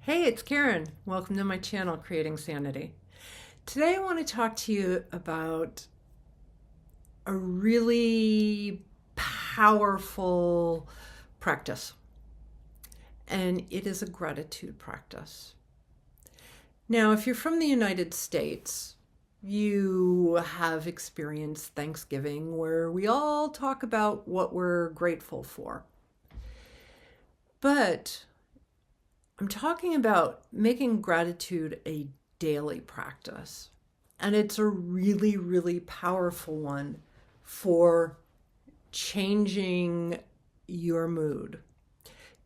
Hey, it's Karen. Welcome to my channel, Creating Sanity. Today I want to talk to you about a really powerful practice, and it is a gratitude practice. Now, if you're from the United States, you have experienced Thanksgiving where we all talk about what we're grateful for. But I'm talking about making gratitude a daily practice. And it's a really, really powerful one for changing your mood,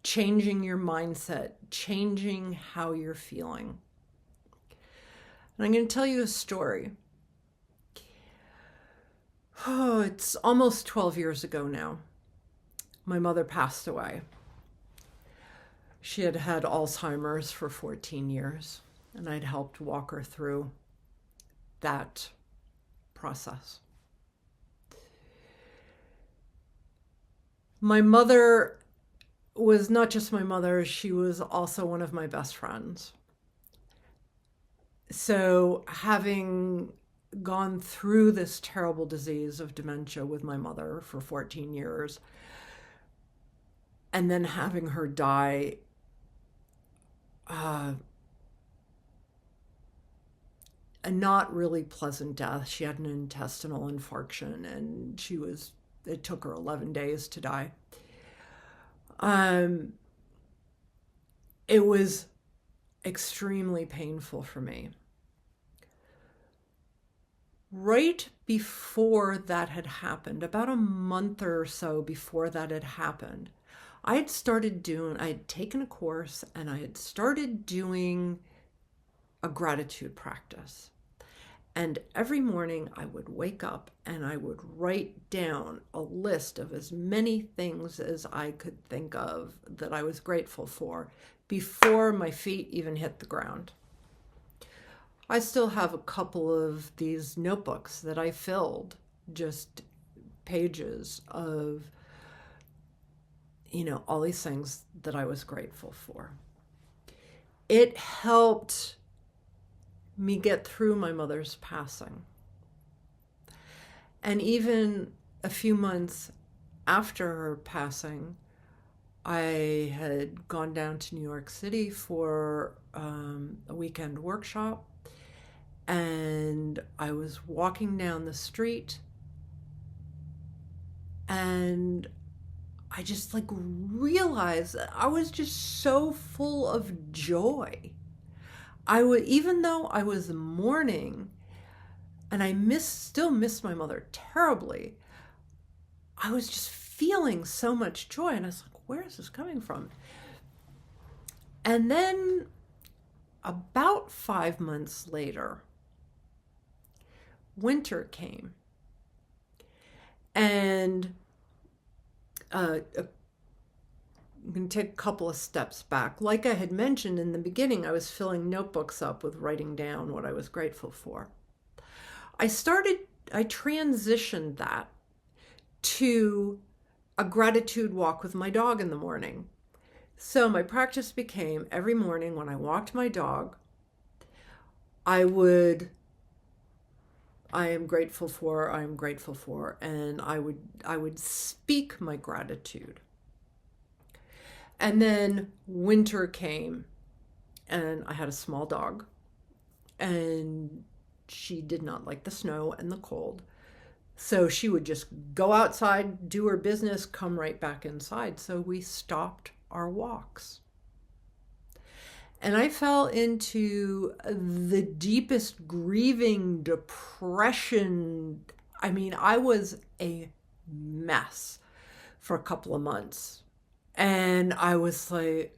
changing your mindset, changing how you're feeling. And I'm going to tell you a story. Oh, it's almost 12 years ago now. My mother passed away. She had had Alzheimer's for 14 years, and I'd helped walk her through that process. My mother was not just my mother, she was also one of my best friends. So, having gone through this terrible disease of dementia with my mother for 14 years, and then having her die a not really pleasant death. She had an intestinal infarction and it took her 11 days to die. It was extremely painful for me. Right before that had happened, about a month or so before that had happened, I had taken a course and I had started doing a gratitude practice. And every morning I would wake up and I would write down a list of as many things as I could think of that I was grateful for before my feet even hit the ground. I still have a couple of these notebooks that I filled, just pages of, all these things that I was grateful for. It helped me get through my mother's passing. And even a few months after her passing, I had gone down to New York City for a weekend workshop. And I was walking down the street and I just realized that I was just so full of joy. Even though I was mourning and I still miss my mother terribly, I was just feeling so much joy. And I was like, where is this coming from? And then about 5 months later, winter came. And I'm going to take a couple of steps back. Like I had mentioned in the beginning, I was filling notebooks up with writing down what I was grateful for. I transitioned that to a gratitude walk with my dog in the morning. So my practice became every morning when I walked my dog, I am grateful for, and I would speak my gratitude. And then winter came, and I had a small dog, and she did not like the snow and the cold. So she would just go outside, do her business, come right back inside. So we stopped our walks. And I fell into the deepest grieving depression. I mean, I was a mess for a couple of months. And I was like,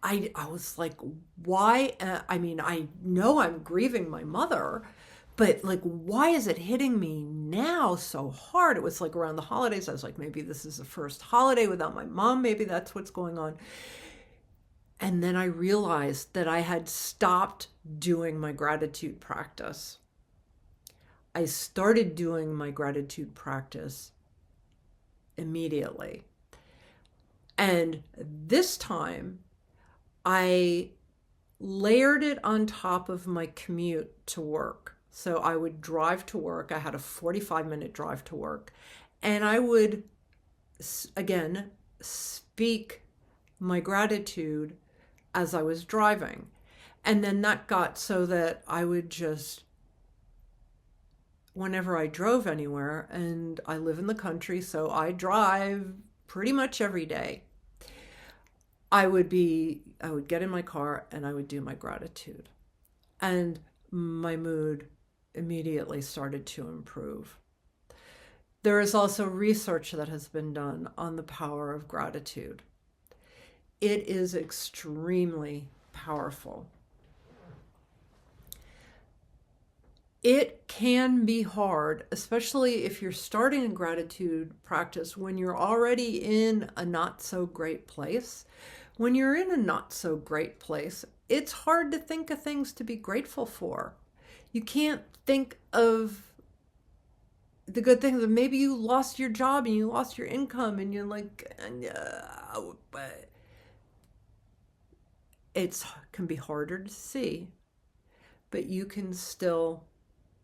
I was like, why? I know I'm grieving my mother, but why is it hitting me now so hard? It was around the holidays. I was like, maybe this is the first holiday without my mom. Maybe that's what's going on. And then I realized that I had stopped doing my gratitude practice. I started doing my gratitude practice immediately. And this time I layered it on top of my commute to work. So I would drive to work. I had a 45-minute drive to work. And I would, again, speak my gratitude as I was driving. And then that got so that I would just, whenever I drove anywhere, and I live in the country, so I drive pretty much every day, I would get in my car and I would do my gratitude. And my mood immediately started to improve. There is also research that has been done on the power of gratitude. It is extremely powerful. It can be hard, especially if you're starting a gratitude practice when you're already in a not so great place. When you're in a not so great place, it's hard to think of things to be grateful for. You can't think of the good things. Maybe you lost your job and you lost your income and you're like, but it can be harder to see, but you can still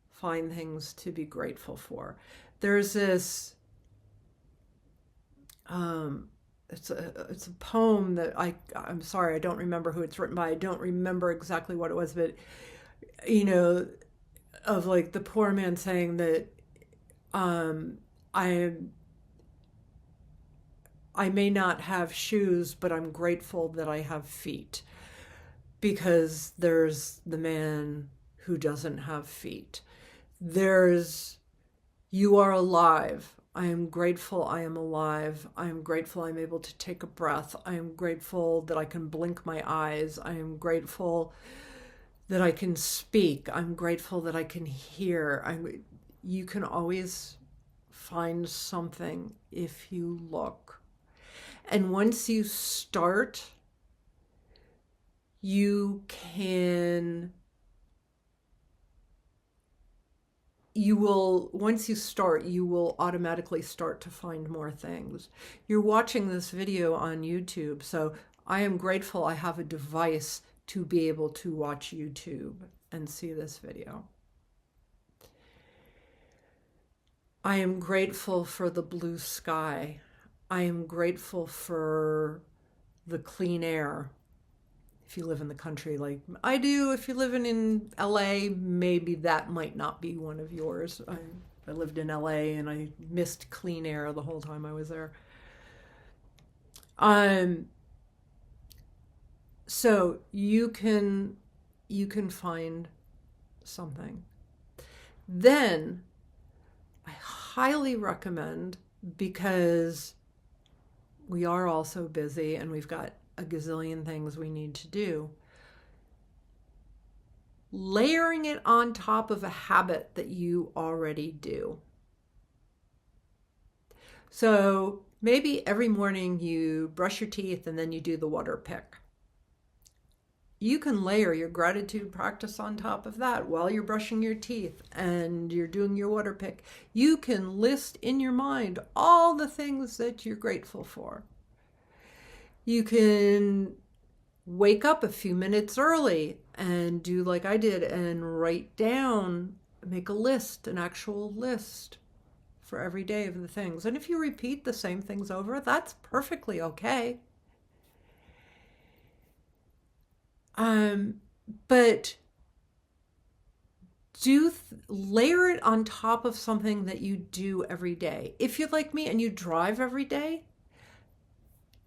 find things to be grateful for. There's this, it's a poem that I'm sorry, I don't remember who it's written by. I don't remember exactly what it was, but of like the poor man saying that I may not have shoes, but I'm grateful that I have feet, because there's the man who doesn't have feet. There's, you are alive. I am grateful I am alive. I am grateful I'm able to take a breath. I am grateful that I can blink my eyes. I am grateful that I can speak. I'm grateful that I can hear. You can always find something if you look. And once you start, once you start, you will automatically start to find more things. You're watching this video on YouTube, so I am grateful I have a device to be able to watch YouTube and see this video. I am grateful for the blue sky. I am grateful for the clean air. If you live in the country like I do, if you're living in LA, maybe that might not be one of yours. I lived in LA and I missed clean air the whole time I was there. So you can find something. Then I highly recommend, because we are all so busy and we've got a gazillion things we need to do, layering it on top of a habit that you already do. So maybe every morning you brush your teeth and then you do the water pick. You can layer your gratitude practice on top of that while you're brushing your teeth and you're doing your water pick. You can list in your mind all the things that you're grateful for. You can wake up a few minutes early and do like I did and write down, make a list, an actual list for every day of the things. And if you repeat the same things over, that's perfectly okay. But layer it on top of something that you do every day. If you're like me and you drive every day,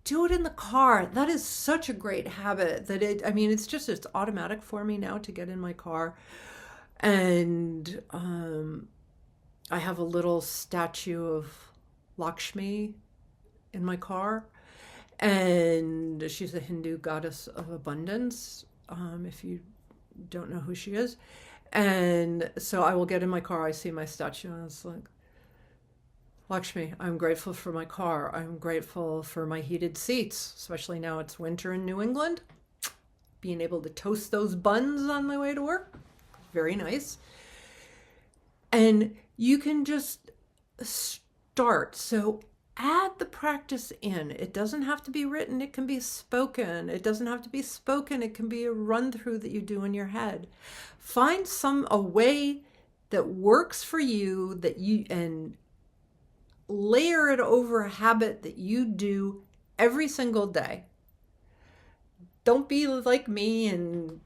do it in the car. That is such a great habit that it's automatic for me now to get in my car. And I have a little statue of Lakshmi in my car. And she's a Hindu goddess of abundance, if you don't know who she is. And so I will get in my car, I see my statue, and it's like, Lakshmi, I'm grateful for my car. I'm grateful for my heated seats, especially now it's winter in New England. Being able to toast those buns on my way to work, very nice. And you can just start. So add the practice in. It doesn't have to be written, it can be spoken. It doesn't have to be spoken, it can be a run through that you do in your head. Find a way that works for you, and layer it over a habit that you do every single day. Don't be like me and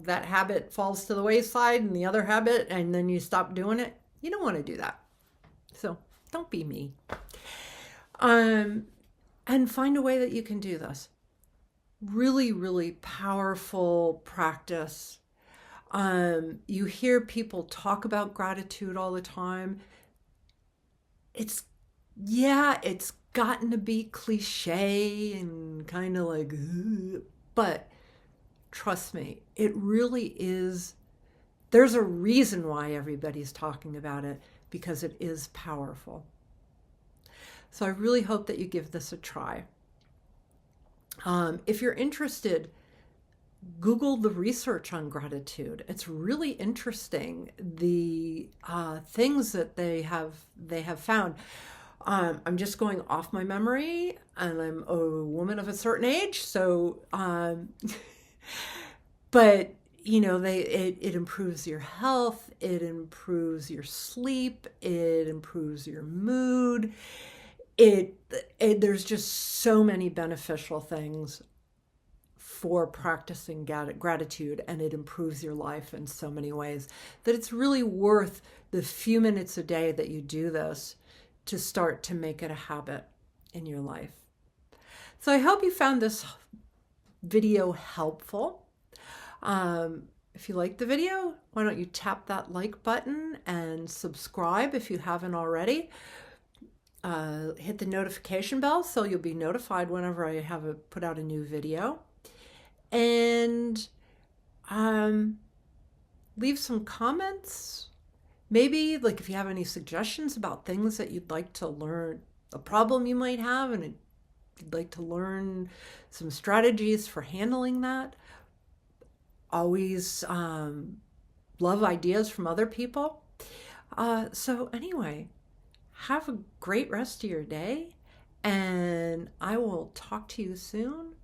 that habit falls to the wayside and the other habit and then you stop doing it. You don't want to do that. So don't be me. And find a way that you can do this. Really, really powerful practice. You hear people talk about gratitude all the time. It's gotten to be cliche and kind of like, ugh, but trust me, it really is. There's a reason why everybody's talking about it, because it is powerful. So I really hope that you give this a try. If you're interested, Google the research on gratitude. It's really interesting, the things that they have found. I'm just going off my memory, and I'm a woman of a certain age, so but it improves your health, it improves your sleep, it improves your mood. There's just so many beneficial things for practicing gratitude, and it improves your life in so many ways that it's really worth the few minutes a day that you do this to start to make it a habit in your life. So I hope you found this video helpful. If you like the video, why don't you tap that like button and subscribe if you haven't already. Hit the notification bell so you'll be notified whenever I put out a new video. And leave some comments. Maybe like if you have any suggestions about things that you'd like to learn, a problem you might have, and you'd like to learn some strategies for handling that. Always love ideas from other people. So anyway, have a great rest of your day, and I will talk to you soon,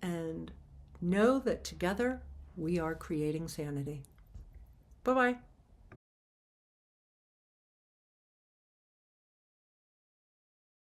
and know that together we are creating sanity. Bye-bye.